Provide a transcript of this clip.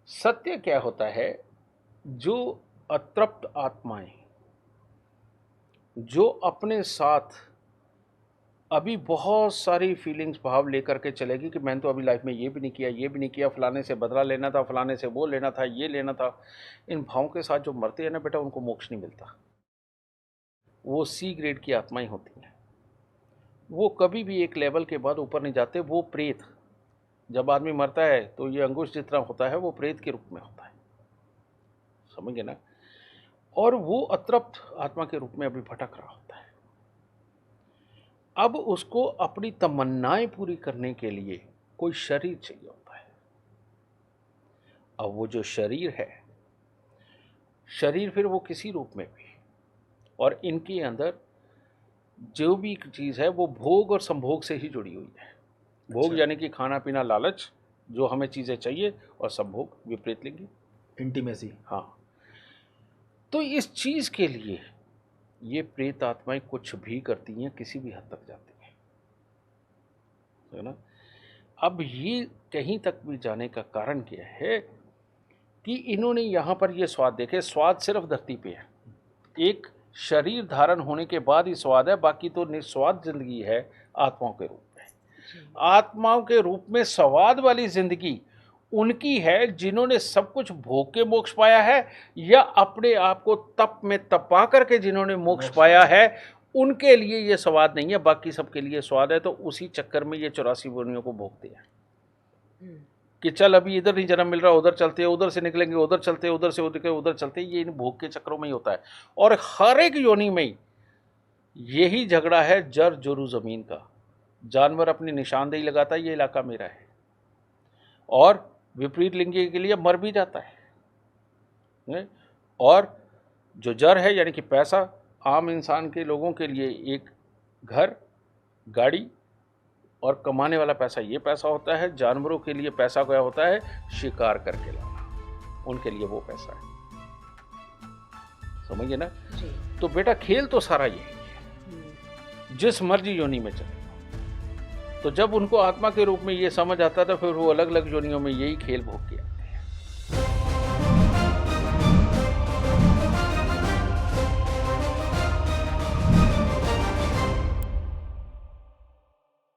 सत्य क्या होता है? जो अतृप्त आत्माएं, जो अपने साथ अभी बहुत सारी फीलिंग्स भाव लेकर के चलेगी कि मैंने तो अभी लाइफ में ये भी नहीं किया, ये भी नहीं किया, फलाने से बदला लेना था, फलाने से वो लेना था, ये लेना था। इन भावों के साथ जो मरते हैं ना बेटा, उनको मोक्ष नहीं मिलता। वो सी ग्रेड की आत्माएं होती हैं। वो कभी भी एक लेवल के बाद ऊपर नहीं जाते। वो प्रेत, जब आदमी मरता है तो ये अंगुश जितना होता है वो प्रेत के रूप में होता है, समझ गए ना। और वो अतृप्त आत्मा के रूप में अभी भटक रहा होता है। अब उसको अपनी तमन्नाएं पूरी करने के लिए कोई शरीर चाहिए होता है। अब वो जो शरीर है, शरीर फिर वो किसी रूप में भी, और इनके अंदर जो भी चीज़ है वो भोग और संभोग से ही जुड़ी हुई है। भोग अच्छा। यानी कि खाना पीना, लालच, जो हमें चीज़ें चाहिए, और संभोग विपरीत लिंगी, इंटीमेसी। हाँ। तो इस चीज़ के लिए ये प्रेत आत्माएं कुछ भी करती हैं, किसी भी हद तक जाती हैं, है ना। अब ये कहीं तक भी जाने का कारण क्या है कि इन्होंने यहाँ पर ये स्वाद देखे। स्वाद सिर्फ धरती पे है, एक शरीर धारण होने के बाद ही स्वाद है, बाकी तो निस्वाद जिंदगी है आत्माओं के रूप में। आत्माओं के रूप में स्वाद वाली जिंदगी उनकी है जिन्होंने सब कुछ भोग के मोक्ष पाया है, या अपने आप को तप में तपा करके जिन्होंने मोक्ष पाया है, उनके लिए ये स्वाद नहीं है, बाकी सबके लिए स्वाद है। तो उसी चक्कर में ये 84 योनियों को भोगते हैं कि चल अभी इधर नहीं जन्म मिल रहा, उधर चलते हैं, उधर से निकलेंगे, उधर चलते हैं, उधर से उधर चलते हैं। ये इन भोग के चक्रों में ही होता है। और हर एक योनि में यही झगड़ा है, जर जोरू जमीन का। जानवर अपनी निशानदेही लगाता है, ये इलाका मेरा है, और विपरीत लिंगी के लिए मर भी जाता है। और जो जर है यानी कि पैसा, आम इंसान के लोगों के लिए एक घर, गाड़ी और कमाने वाला पैसा, ये पैसा होता है। जानवरों के लिए पैसा क्या होता है? शिकार करके लाना, उनके लिए वो पैसा है, समझिए ना। तो बेटा खेल तो सारा यही है, जिस मर्जी योनि में चले। तो जब उनको आत्मा के रूप में ये समझ आता था, फिर वो अलग अलग योनियों में यही खेल भोग के